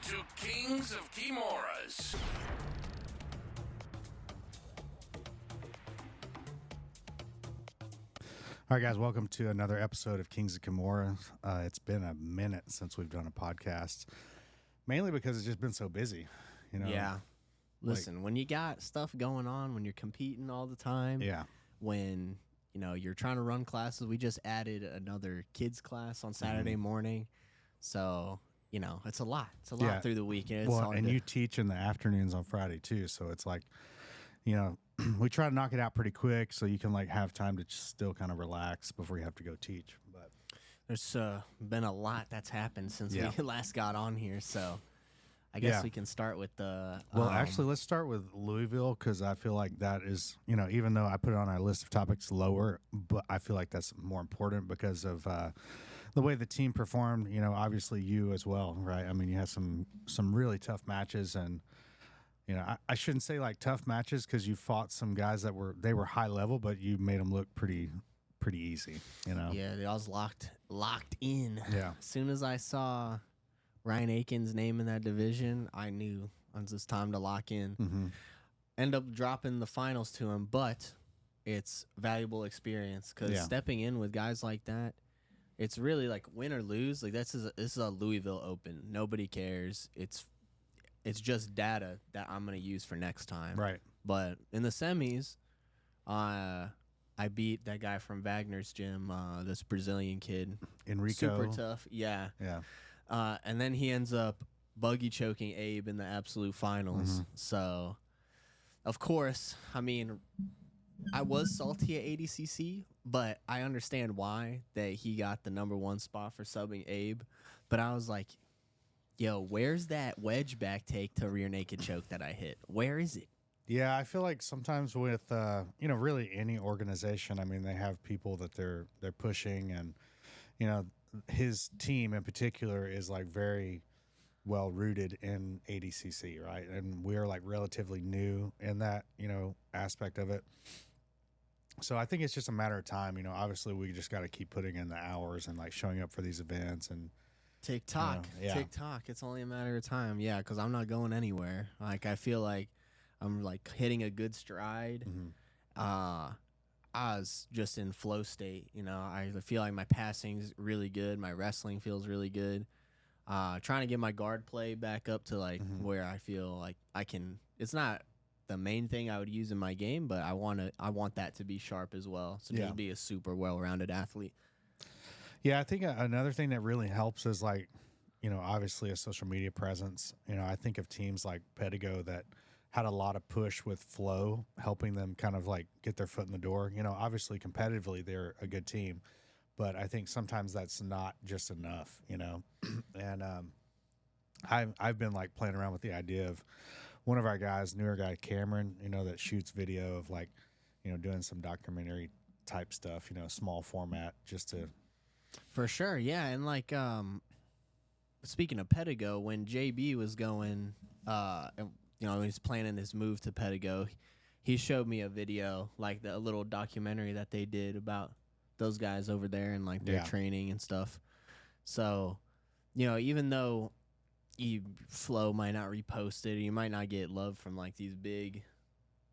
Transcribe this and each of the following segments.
to Kings of Kimuras. All right, guys, welcome to another episode of Kings of Kimuras. It's been a minute since we've done a podcast, mainly because it's just been so busy. You know? Yeah. Listen, when you got stuff going on, when you're competing all the time, Yeah. when you're trying to run classes, we just added another kids class on Saturday morning, so it's a lot. It's a lot through the weekend. It's hard and you teach in the afternoons on Friday too, so it's like, we try to knock it out pretty quick so you can have time to just still kind of relax before you have to go teach. But there's been a lot that's happened since we last got on here, so I guess we can start with the. Well, actually, let's start with Louisville because I feel like that is, even though I put it on our list of topics lower, but I feel like that's more important because of the way the team performed. Obviously you as well, right? I mean, you had some really tough matches, and I shouldn't say tough matches because you fought some guys that were high level, but you made them look pretty easy. Yeah, they all was locked in. Yeah. As soon as I saw Ryan Aiken's name in that division, I knew it was just time to lock in. Mm-hmm. End up dropping the finals to him, but it's valuable experience because stepping in with guys like that, it's really win or lose. This is a Louisville Open. Nobody cares. It's just data that I'm gonna use for next time. Right. But in the semis, I beat that guy from Wagner's gym, this Brazilian kid, Enrico. super tough. Yeah. Yeah. And then he ends up buggy choking Abe in the absolute finals. Mm-hmm. So, of course, I mean, I was salty at ADCC, but I understand why that he got the #1 spot for subbing Abe. But I was like, yo, where's that wedge back take to rear naked choke that I hit? Where is it? Yeah, I feel like sometimes with really any organization, I mean, they have people that they're pushing, and his team in particular is very well rooted in ADCC, right? And we're relatively new in that aspect of it. So I think it's just a matter of time. Obviously we just got to keep putting in the hours and showing up for these events and TikTok. It's only a matter of time. Yeah, because I'm not going anywhere. I feel like I'm hitting a good stride. Mm-hmm. I was just in flow state. I feel like my passing's really good. My wrestling feels really good. Trying to get my guard play back up to where I feel like I can. It's not the main thing I would use in my game, but I want that to be sharp as well. So just be a super well-rounded athlete. Yeah, I think another thing that really helps is obviously a social media presence. I think of teams like Pedigo that had a lot of push with flow, helping them kind of get their foot in the door. Obviously competitively they're a good team, but I think sometimes that's not just enough, and I've been playing around with the idea of one of our guys, newer guy Cameron, that shoots video of doing some documentary type stuff, small format, just to. For sure, yeah, and speaking of Pedigo, when JB was going, he's planning his move to Pedigo, he showed me a video, a little documentary that they did about those guys over there and their training and stuff. So, even though Flow might not repost it, you might not get love from these big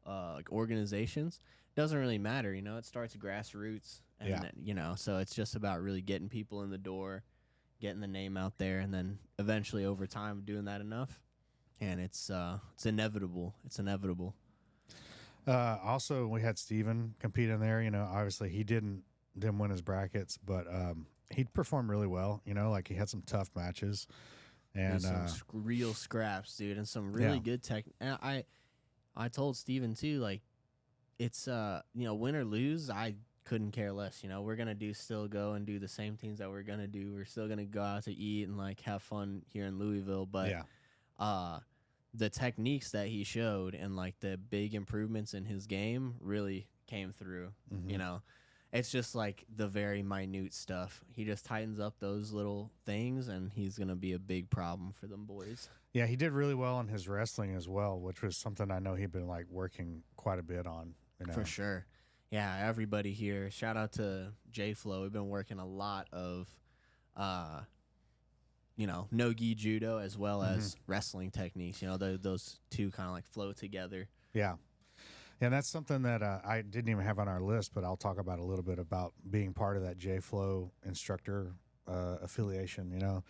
organizations. It doesn't really matter, it starts grassroots, and so it's just about really getting people in the door, getting the name out there, and then eventually over time doing that enough. And it's inevitable. It's inevitable. Also, we had Steven compete in there. Obviously he didn't win his brackets, but he performed really well. He had some tough matches, and some real scraps, dude, and some really good tech. And I told Steven too, it's win or lose, I couldn't care less. We're gonna still go and do the same things that we're gonna do. We're still gonna go out to eat and have fun here in Louisville, but the techniques that he showed and the big improvements in his game really came through. Mm-hmm. It's just the very minute stuff. He just tightens up those little things, and he's gonna be a big problem for them boys. Yeah, he did really well in his wrestling as well, which was something I know he'd been working quite a bit on. For sure. Yeah, everybody here. Shout out to JFLo. We've been working a lot of NoGi judo as well as wrestling techniques. Those two kind of like flow together. Yeah. And that's something that I didn't even have on our list, but I'll talk about a little bit about being part of that JFLo instructor affiliation.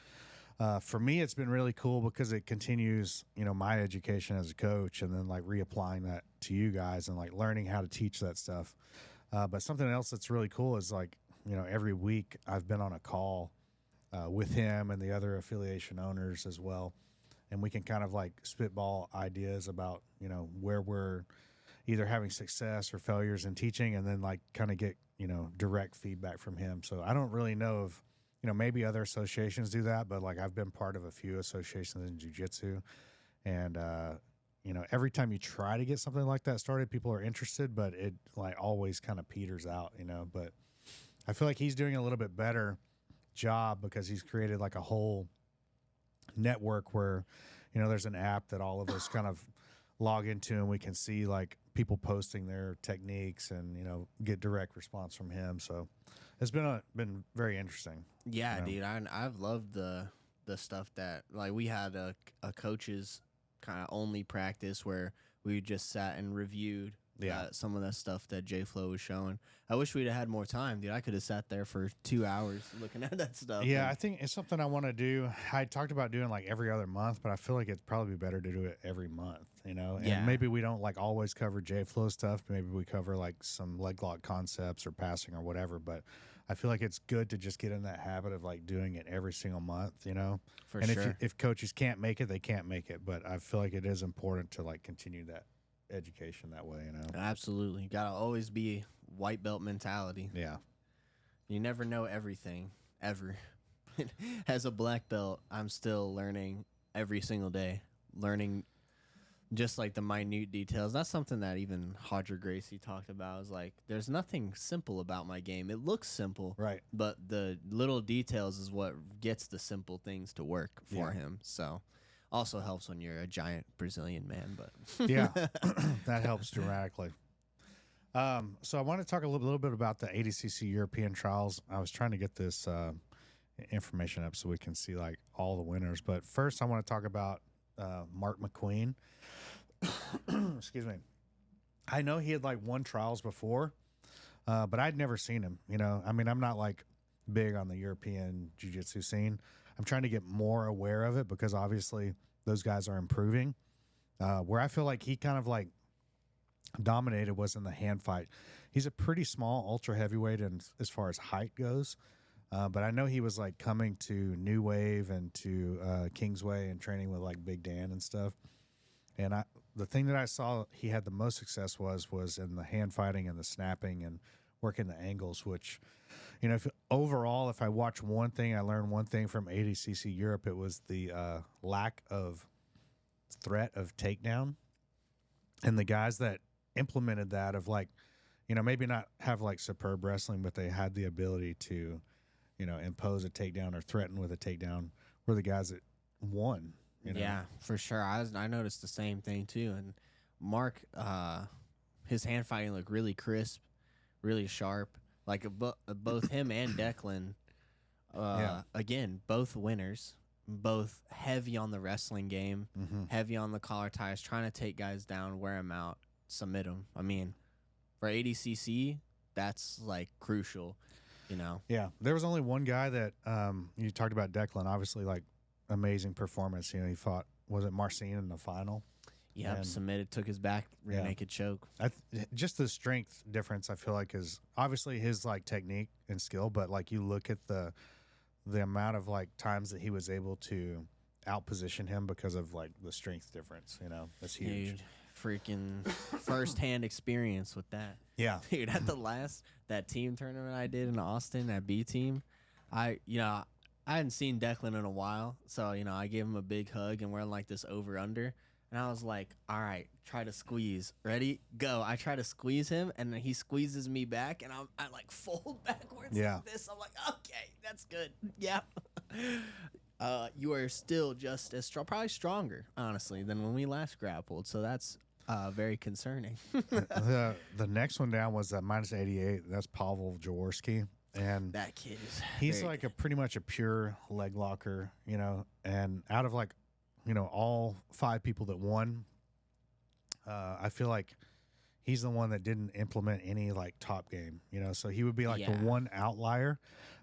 For me, it's been really cool because it continues, my education as a coach, and then like reapplying that to you guys and like learning how to teach that stuff. But something else that's really cool is like, every week I've been on a call with him and the other affiliation owners as well. And we can kind of like spitball ideas about, where we're either having success or failures in teaching, and then like kind of get, direct feedback from him. So I don't really know if, maybe other associations do that, but like I've been part of a few associations in jiu-jitsu, and, every time you try to get something like that started, people are interested, but it like always kind of peters out, but I feel like he's doing a little bit better job because he's created like a whole network where, there's an app that all of us kind of log into, and we can see like people posting their techniques and, get direct response from him. So it's been very interesting. Yeah, dude, I've loved the stuff that like we had a coach's kind of only practice where we just sat and reviewed some of that stuff that JFLo was showing. I wish we'd have had more time, dude. I could have sat there for 2 hours looking at that stuff. Yeah, I think it's something I want to do. I talked about doing like every other month, but I feel like it'd probably be better to do it every month, And maybe we don't like always cover JFLo stuff. Maybe we cover like some leg lock concepts or passing or whatever. But I feel like it's good to just get in that habit of like doing it every single month, For sure. If coaches can't make it, they can't make it. But I feel like it is important to like continue that education that way, Absolutely. Gotta always be white belt mentality. Yeah. You never know everything, ever. As a black belt, I'm still learning every single day. Learning just like the minute details. That's something that even Hodger Gracie talked about. Is like, there's nothing simple about my game. It looks simple, right? But the little details is what gets the simple things to work for him. So also helps when you're a giant Brazilian man, but yeah, that helps dramatically. So I want to talk a little bit about the ADCC European Trials. I was trying to get this information up so we can see like all the winners. But first, I want to talk about Mark McQueen. Excuse me. I know he had like won trials before, but I'd never seen him. I mean, I'm not like big on the European jiu-jitsu scene. I'm trying to get more aware of it because obviously those guys are improving. Where I feel like he kind of like dominated was in the hand fight. He's a pretty small ultra heavyweight and as far as height goes. But I know he was like coming to New Wave and to Kingsway and training with like Big Dan and stuff. And the thing that I saw he had the most success was in the hand fighting and the snapping and working the angles, which, if I watch one thing, I learned one thing from ADCC Europe, it was the lack of threat of takedown. And the guys that implemented that of like, maybe not have like superb wrestling, but they had the ability to, impose a takedown or threaten with a takedown were the guys that won. Yeah, for sure. I noticed the same thing too. And Mark, his hand fighting looked really crisp, really sharp. Like both him and Declan, again, both winners, both heavy on the wrestling game, heavy on the collar ties, trying to take guys down, wear them out, submit them. I mean, for ADCC, that's like crucial, Yeah, there was only one guy that you talked about, Declan, obviously like amazing performance. He fought, was it Marcin in the final? Yep, submitted, took his back, rear naked choke. Just the strength difference, I feel like, is obviously his like technique and skill, but like you look at the amount of like times that he was able to outposition him because of like the strength difference, that's huge. Dude, freaking first-hand experience with that. Yeah. Dude, at that team tournament I did in Austin, that B team, I hadn't seen Declan in a while, so, I gave him a big hug, and we're in like this over-under. And I was like, all right, try to squeeze. Ready? Go. I try to squeeze him, and then he squeezes me back, and I like fold backwards like this. I'm like, okay, that's good. Yeah. You are still just as strong, probably stronger, honestly, than when we last grappled. So that's very concerning. The next one down was minus 88. That's Pavel Jaworski. And That kid is. he's very like a pretty much a pure leg locker, you know, and out of like, you know, all 5 people that won, I feel like he's the one that didn't implement any like top game, you know, so he would be like the one outlier.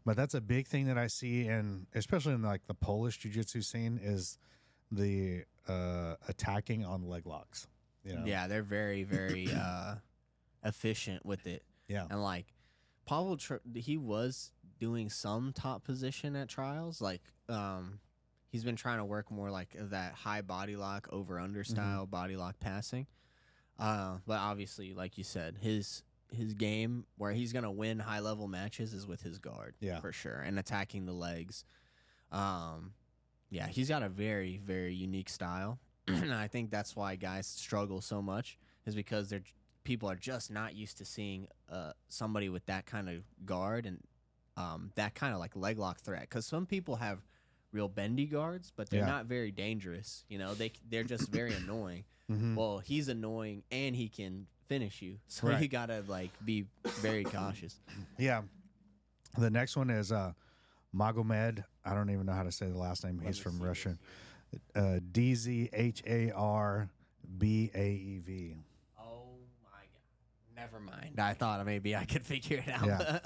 But that's a big thing that I see, and especially in like the Polish jiu-jitsu scene, is the attacking on leg locks. You know? Yeah, they're very, very efficient with it. Yeah. And like Pavel, he was doing some top position at trials. Like he's been trying to work more like that high body lock over under style body lock passing. But obviously, like you said, his game where he's gonna win high level matches is with his guard, for sure, and attacking the legs. Yeah, he's got a very, very unique style, and I think that's why guys struggle so much, is because people are just not used to seeing somebody with that kind of guard and that kind of like leg lock threat. Because some people have real bendy guards, but they're not very dangerous. You know, they're just very annoying. Well, he's annoying and he can finish you, so you gotta like be very cautious. Yeah. The next one is Magomed. I don't even know how to say the last name. He's from Russia. DZHARBAEV. Oh my god! Never mind. I thought maybe I could figure it out. Yeah.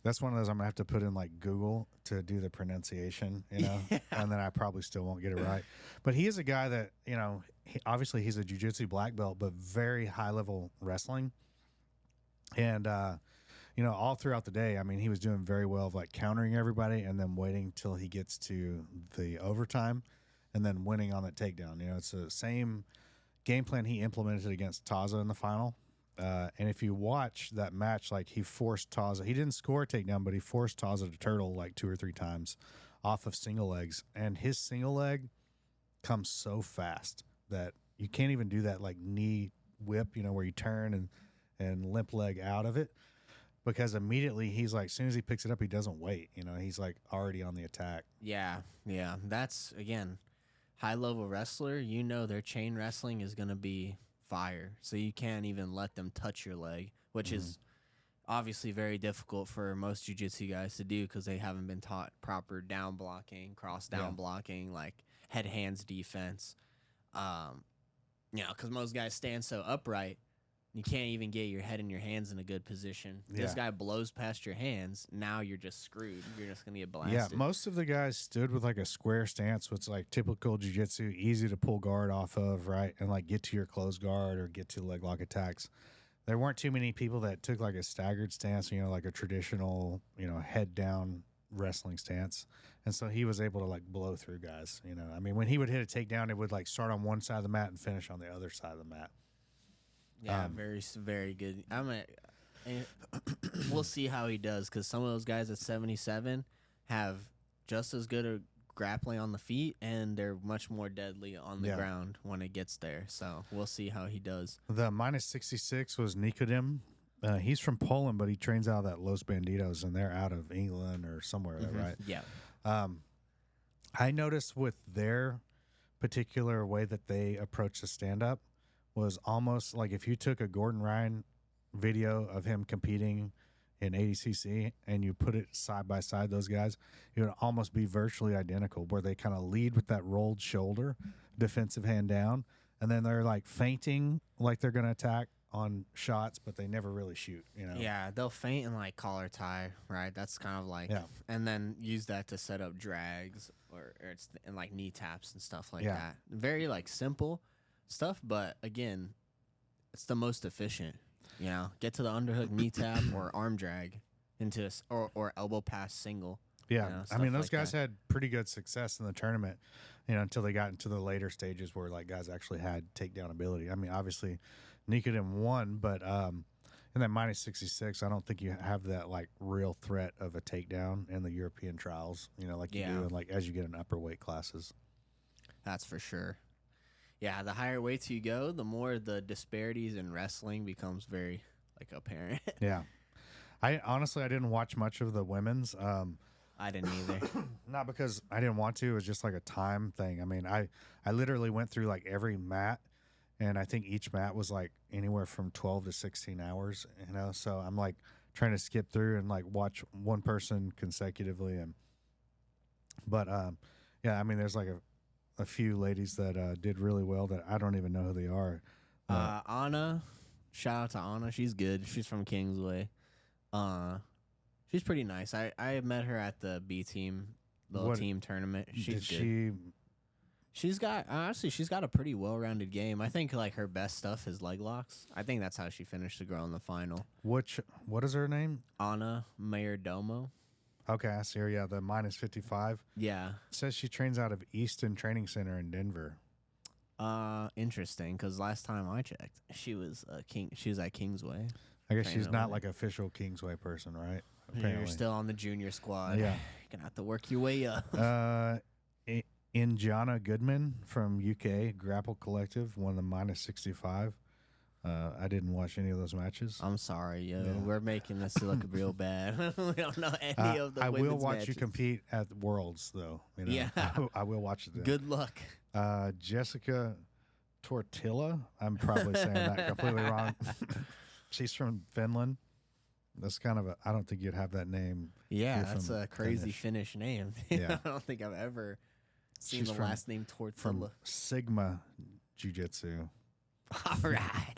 That's one of those I'm gonna have to put in like Google to do the pronunciation, you know, and then I probably still won't get it right. But he is a guy that, you know, obviously he's a jiu-jitsu black belt, but very high level wrestling. And you know, all throughout the day, I mean, he was doing very well of like countering everybody and then waiting till he gets to the overtime and then winning on that takedown. You know, it's the same game plan he implemented against Taza in the final. And if you watch that match, like he forced Taza, he didn't score a takedown, but he forced Taza to turtle like 2 or 3 times off of single legs. And his single leg comes so fast that you can't even do that like knee whip, you know, where you turn and limp leg out of it, because immediately he's like, as soon as he picks it up, he doesn't wait. You know, he's like already on the attack. Yeah. That's, again, high level wrestler. You know, their chain wrestling is going to be fire, so you can't even let them touch your leg, which is obviously very difficult for most jiu-jitsu guys to do because they haven't been taught proper down blocking, cross down blocking, like head hands defense. You know, because most guys stand so upright, you can't even get your head and your hands in a good position. This guy blows past your hands, now you're just screwed. You're just gonna get blasted. Yeah, most of the guys stood with like a square stance, which is like typical jiu-jitsu, easy to pull guard off of, right? And like get to your closed guard or get to leg lock attacks. There weren't too many people that took like a staggered stance, you know, like a traditional, you know, head down wrestling stance. And so he was able to like blow through guys, you know. I mean, when he would hit a takedown, it would like start on one side of the mat and finish on the other side of the mat. Yeah, very, very good. We'll see how he does, because some of those guys at 77 have just as good a grappling on the feet, and they're much more deadly on the ground when it gets there. So we'll see how he does. The minus 66 was Nikodem. He's from Poland, but he trains out of that Los Banditos, and they're out of England or somewhere, right? Yeah. I noticed with their particular way that they approach the stand-up was almost like if you took a Gordon Ryan video of him competing in ADCC and you put it side by side, those guys, it would almost be virtually identical, where they kind of lead with that rolled shoulder, defensive hand down, and then they're like feinting like they're going to attack on shots, but they never really shoot, you know? Yeah, they'll feint and like collar tie, right? That's kind of like, and then use that to set up drags or it's and like knee taps and stuff like that. Very like simple stuff, but again, it's the most efficient. You know, get to the underhook knee tap or arm drag into or elbow pass single. Yeah, you know, I mean, those guys had pretty good success in the tournament, you know, until they got into the later stages where like guys actually had takedown ability. I mean, obviously, Nikodem won, but in that minus 66, I don't think you have that like real threat of a takedown in the European trials. You know, like you do, in, like as you get in upper weight classes. That's for sure. Yeah, the higher weights you go, the more the disparities in wrestling becomes very like apparent. Yeah, I honestly didn't watch much of the women's. I didn't either. Not because I didn't want to. It was just like a time thing. I mean, I literally went through like every mat, and I think each mat was like anywhere from 12 to 16 hours. You know, so I'm like trying to skip through and like watch one person consecutively. Yeah, I mean, there's like a few ladies that did really well that I don't even know who they are. Anna, shout out to Anna. She's good. She's from Kingsway. She's pretty nice. I met her at the B team, team tournament. She's good. She's got a pretty well-rounded game. I think like her best stuff is leg locks. I think that's how she finished the girl in the final. What is her name? Anna Mayordomo. Okay, I see her. Yeah, the -55. Yeah. It says she trains out of Easton Training Center in Denver. Interesting. Because last time I checked, she was She was at Kingsway. I guess she's not like official Kingsway person, right? Apparently. You're still on the junior squad. Yeah, you're gonna have to work your way up. Injana Goodman from UK Grapple Collective won the -65. I didn't watch any of those matches. I'm sorry, yo. Yeah. We're making this look real bad. We don't know any of the I will women's watch matches. You compete at the Worlds, though. You know? Yeah. I will watch it then. Good luck. Jessica Tortilla. I'm probably saying that completely wrong. She's from Finland. That's kind of I don't think you'd have that name. Yeah, that's a crazy Finnish name. Yeah. I don't think I've ever seen the last name Tortilla. From Sigma Jiu Jitsu. All right.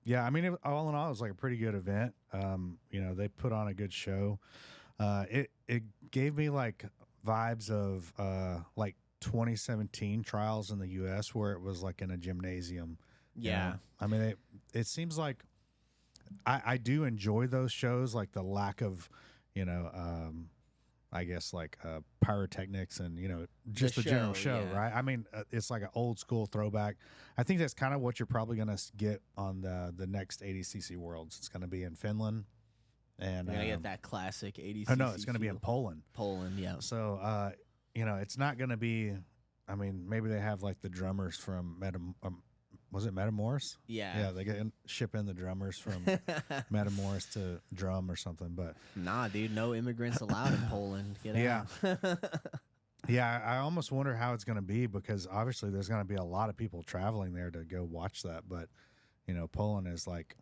Yeah, I mean, all in all, it was like a pretty good event. You know, they put on a good show. It gave me like vibes of like 2017 trials in the U.S. where it was like in a gymnasium. Yeah. I mean, it seems like I do enjoy those shows, like the lack of, you know, I guess like pyrotechnics and, you know, just the general show, yeah. right? I mean, it's like an old school throwback. I think that's kind of what you're probably going to get on the next ADCC Worlds. It's going to be in Finland. And you're going to get that classic ADCC. Oh, no, it's going to be in Poland. Poland, yeah. So, you know, it's not going to be, I mean, maybe they have like the drummers from was it Metamoris? Yeah. Yeah, they ship in the drummers from Metamoris to drum or something. But nah, dude, no immigrants allowed in Poland. Get yeah. out. Yeah, I almost wonder how it's going to be because obviously there's going to be a lot of people traveling there to go watch that. But, you know, Poland is like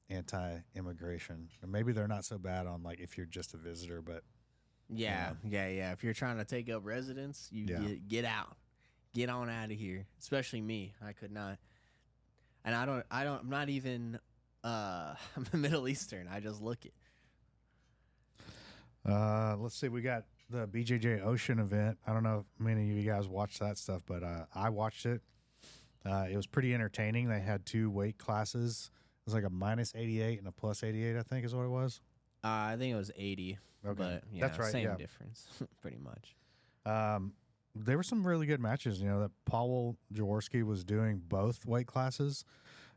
anti-immigration. And maybe they're not so bad on like if you're just a visitor, but. Yeah. If you're trying to take up residence, get out. Get on out of here. Especially me. I could not. And I'm not even I'm Middle Eastern. I just look it. Let's see. We got the BJJ Ocean event. I don't know if many of you guys watched that stuff, but I watched it. It was pretty entertaining. They had 2 weight classes. It was like a -88 and a +88, I think is what it was. I think it was 80. Okay. But that's right. Same difference, pretty much. There were some really good matches. You know, that Paul Jaworski was doing both weight classes,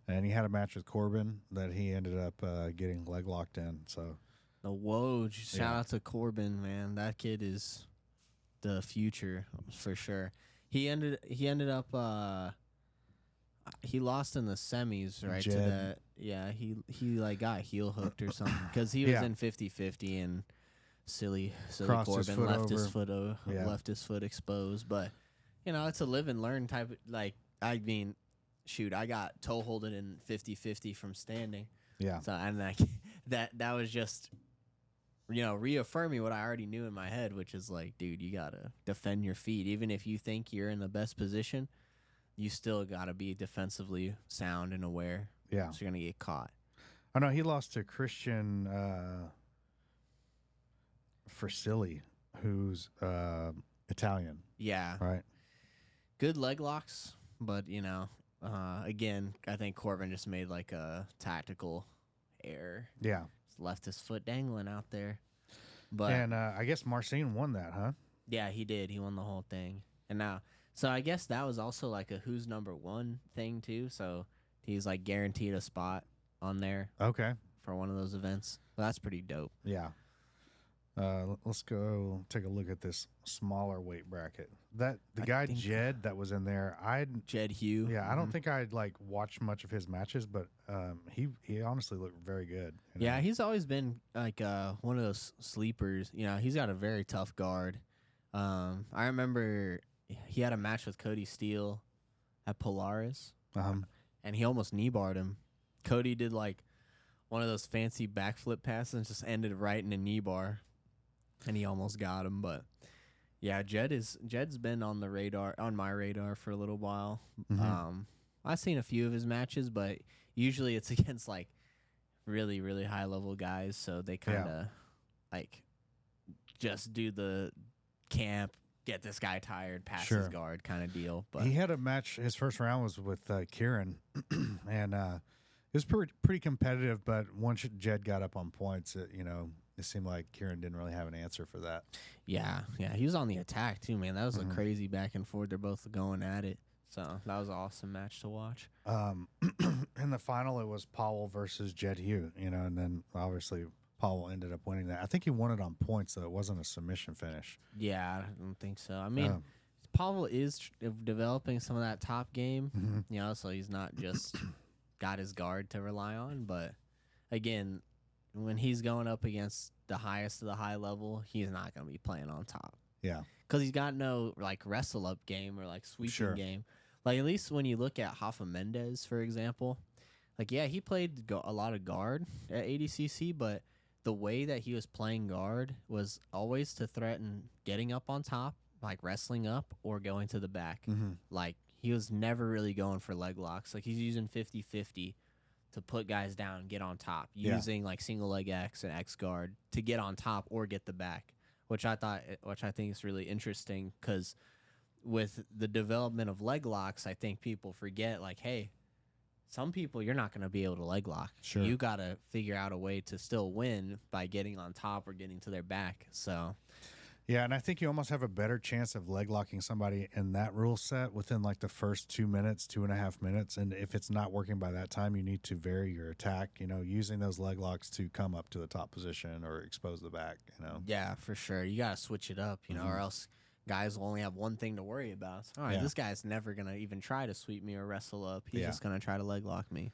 and he had a match with Corbin that he ended up getting leg locked in. So, the Woj, shout out to Corbin, man. That kid is the future for sure. He ended up he lost in the semis, right? Jed. To that. Yeah, he like got heel hooked or something because he was in 50-50 and. Silly Corbin left his foot exposed, but you know it's a live and learn type of, like I mean, shoot, I got toe holded in 50-50 from standing. Yeah. So and that was just, you know, reaffirming what I already knew in my head, which is like, dude, you gotta defend your feet, even if you think you're in the best position, you still gotta be defensively sound and aware. Yeah. So you're gonna get caught. Oh no, he lost to Christian. Silly, who's Italian. Yeah. Right. Good leg locks, but you know, again, I think Corbin just made like a tactical error. Yeah. Just left his foot dangling out there. But and I guess Marcin won that, huh? Yeah, he did. He won the whole thing. And now, so I guess that was also like a who's number 1 thing too. So he's like guaranteed a spot on there. Okay. For one of those events. Well, that's pretty dope. Yeah. Let's go take a look at this smaller weight bracket. The guy Jed that was in there, Jed Hugh. Yeah, I don't think I'd like watched much of his matches, but he honestly looked very good. You know? Yeah, he's always been like one of those sleepers. You know, he's got a very tough guard. I remember he had a match with Cody Steele at Polaris, and he almost knee barred him. Cody did like one of those fancy backflip passes and just ended right in a knee bar, and he almost got him. But yeah, Jed's been on my radar for a little while. I've seen a few of his matches, but usually it's against like really, really high level guys, so they kind of like just do the camp, get this guy tired, pass his guard kind of deal. But he had a match. His first round was with Kieran, and it was pretty competitive. But once Jed got up on points, it seemed like Kieran didn't really have an answer for that. Yeah, he was on the attack too, man. That was a crazy back and forth. They're both going at it. So that was an awesome match to watch. In the final, it was Powell versus Jed Hugh, and then obviously Powell ended up winning that. I think he won it on points, so it wasn't a submission finish. Yeah, I don't think so. I mean, Powell is developing some of that top game, so he's not just got his guard to rely on. But again, when he's going up against the highest of the high level, he's not going to be playing on top. Yeah. Because he's got no like wrestle up game or like sweeping game. Like at least when you look at Hoffa Mendez, for example, like he played a lot of guard at ADCC, but the way that he was playing guard was always to threaten getting up on top, like wrestling up or going to the back. Like he was never really going for leg locks. Like he's using 50-50 to put guys down and get on top, using like single leg X and X guard to get on top or get the back. Which I think is really interesting because with the development of leg locks, I think people forget like, hey, some people you're not going to be able to leg lock. Sure. You got to figure out a way to still win by getting on top or getting to their back. So, yeah, and I think you almost have a better chance of leg locking somebody in that rule set within like the first 2 minutes, 2.5 minutes. And if it's not working by that time, you need to vary your attack, using those leg locks to come up to the top position or expose the back, Yeah, for sure. You got to switch it up, or else guys will only have one thing to worry about. All right, this guy's never going to even try to sweep me or wrestle up. He's just going to try to leg lock me.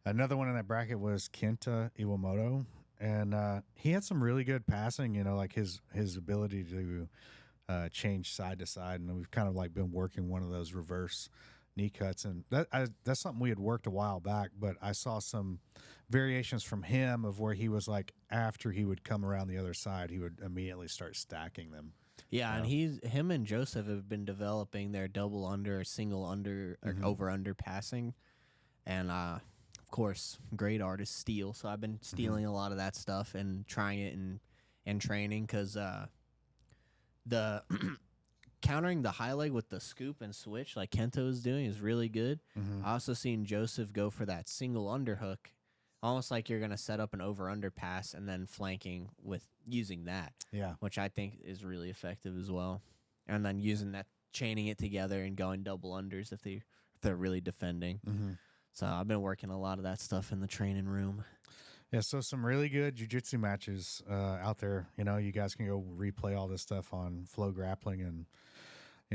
Another one in that bracket was Kenta Iwamoto. And he had some really good passing, like his ability to change side to side. And we've kind of like been working one of those reverse knee cuts. And that's something we had worked a while back. But I saw some variations from him of where he was like, after he would come around the other side, he would immediately start stacking them. Yeah, and him and Joseph have been developing their double under or single under or over under passing. And of course, great artist steal. So I've been stealing a lot of that stuff and trying it in training because the countering the high leg with the scoop and switch like Kento is doing is really good. I also seen Joseph go for that single underhook, almost like you're going to set up an over-under pass and then flanking with using that, which I think is really effective as well. And then using that, chaining it together and going double unders if they're really defending. So I've been working a lot of that stuff in the training room. Yeah, so some really good jiu-jitsu matches out there. You guys can go replay all this stuff on Flow Grappling, and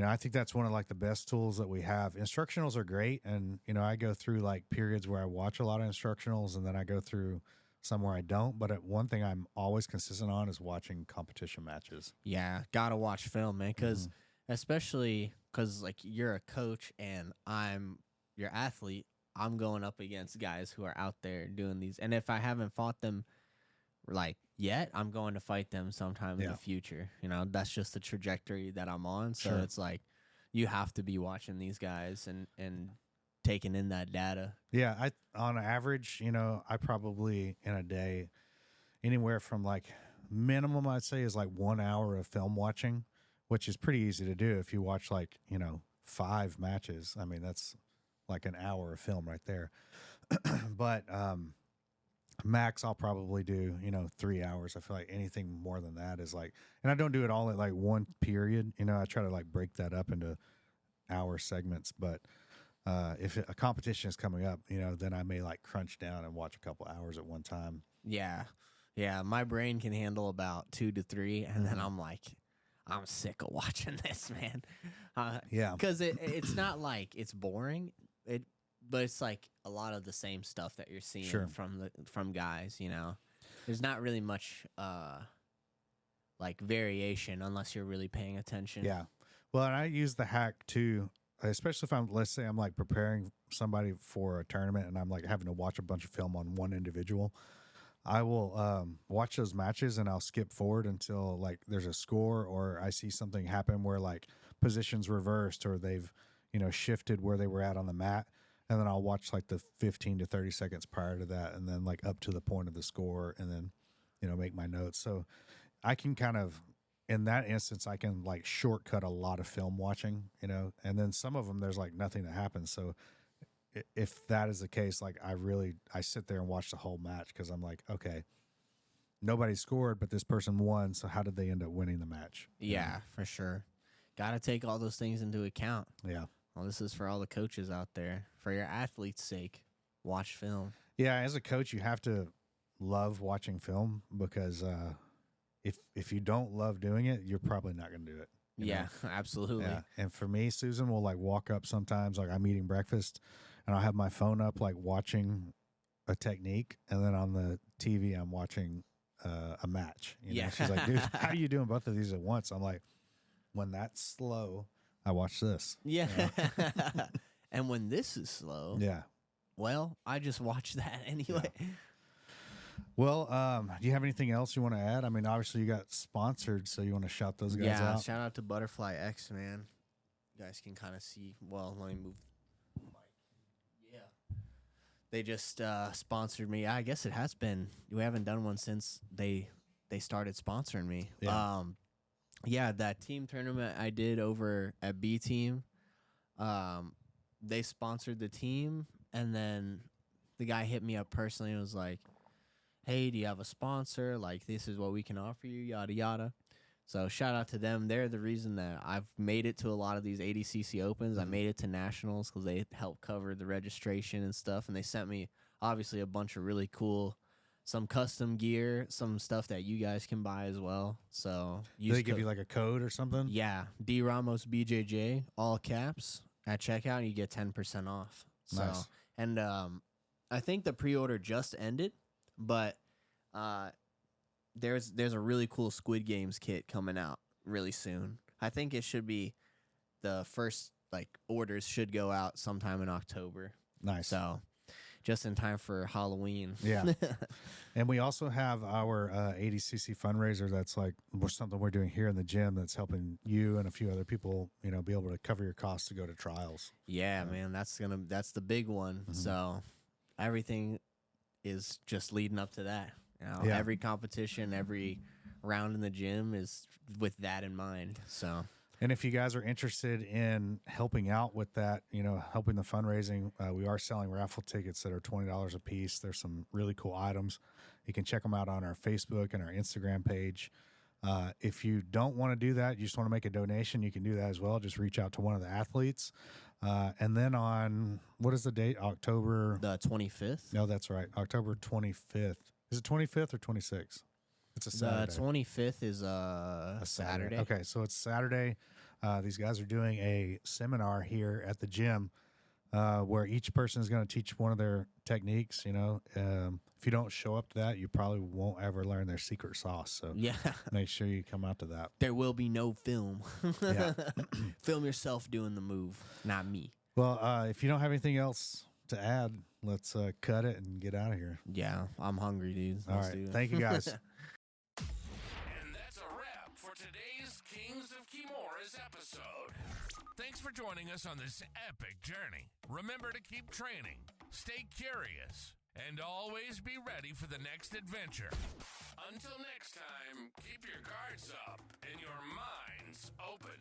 I think that's one of like the best tools that we have. Instructionals are great, and I go through like periods where I watch a lot of instructionals, and then I go through some where I don't. But one thing I'm always consistent on is watching competition matches. Yeah, gotta watch film, man, because especially because like you're a coach and I'm your athlete. I'm going up against guys who are out there doing these. And if I haven't fought them like yet, I'm going to fight them sometime in the future. That's just the trajectory that I'm on. So it's like you have to be watching these guys and taking in that data. Yeah, on average, I probably in a day anywhere from like minimum I'd say is like 1 hour of film watching, which is pretty easy to do if you watch like, 5 matches. I mean, that's like an hour of film right there. But max I'll probably do 3 hours. I feel like anything more than that is like, and I don't do it all at like one period. I try to like break that up into hour segments. But if a competition is coming up, then I may like crunch down and watch a couple hours at one time. Yeah my brain can handle about 2 to 3, and then I'm like, I'm sick of watching this, man. Because it's not like it's boring. But it's like a lot of the same stuff that you're seeing from guys. There's not really much like variation unless you're really paying attention. Yeah, well, and I use the hack too, especially if let's say I'm like preparing somebody for a tournament and I'm like having to watch a bunch of film on one individual. I will watch those matches and I'll skip forward until like there's a score or I see something happen where like positions reversed or they've, shifted where they were at on the mat. And then I'll watch like the 15 to 30 seconds prior to that and then like up to the point of the score and then, make my notes. So I can kind of, in that instance, I can like shortcut a lot of film watching, and then some of them there's like nothing that happens. So if that is the case, like I sit there and watch the whole match because I'm like, okay, nobody scored, but this person won. So how did they end up winning the match? Yeah, for sure. Got to take all those things into account. Yeah. Well, this is for all the coaches out there. For your athlete's sake, watch film. Yeah, as a coach, you have to love watching film because if you don't love doing it, you're probably not going to do it. Yeah, absolutely. Yeah. And for me, Susan will like walk up sometimes, like I'm eating breakfast, and I'll have my phone up, like watching a technique, and then on the TV, I'm watching a match. She's like, dude, how are you doing both of these at once? I'm like, when that's slow, I watch this. Yeah. And when this is slow, yeah. Well, I just watch that anyway. Yeah. Well, do you have anything else you want to add? I mean, obviously you got sponsored, so you want to shout those guys out? Yeah, shout out to Butterfly X, man. You guys can kind of see. Well, let me move the mic. Yeah. They just sponsored me. I guess it has been. We haven't done one since they started sponsoring me. Yeah. Yeah, that team tournament I did over at B Team, they sponsored the team, and then the guy hit me up personally and was like, hey, do you have a sponsor? Like, this is what we can offer you, yada, yada. So shout out to them. They're the reason that I've made it to a lot of these ADCC Opens. I made it to Nationals because they helped cover the registration and stuff, and they sent me, obviously, a bunch of really cool, some custom gear, some stuff that you guys can buy as well. So do they give you like a code or something? Yeah, D Ramos BJJ, all caps at checkout, and you get 10% off. So, nice. And I think the pre-order just ended, but there's a really cool Squid Games kit coming out really soon. I think it should be the first orders should go out sometime in October. Nice. So just in time for Halloween. Yeah. And we also have our ADCC fundraiser that's something we're doing here in the gym that's helping you and a few other people, be able to cover your costs to go to trials. Yeah, man, that's the big one. Mm-hmm. So everything is just leading up to that. Yeah. Every competition, every round in the gym is with that in mind. So, and if you guys are interested in helping out with that, helping the fundraising, we are selling raffle tickets that are $20 a piece. There's some really cool items. You can check them out on our Facebook and our Instagram page. If you don't want to do that, you just want to make a donation, you can do that as well. Just reach out to one of the athletes. And then on, what is the date? October? The 25th? No, that's right. October 25th. Is it 25th or 26th? It's a Saturday. The 25th is a Saturday. Okay, so it's Saturday. These guys are doing a seminar here at the gym where each person is going to teach one of their techniques. If you don't show up to that, you probably won't ever learn their secret sauce. So yeah, make sure you come out to that. There will be no film. Yeah. Film yourself doing the move, not me. Well, if you don't have anything else to add, let's cut it and get out of here. Yeah, I'm hungry, dude. All right. Thank you, guys. And that's a wrap for today's Kings of Kimuras episode. Thanks for joining us on this epic journey. Remember to keep training, stay curious, and always be ready for the next adventure. Until next time, keep your guards up and your minds open.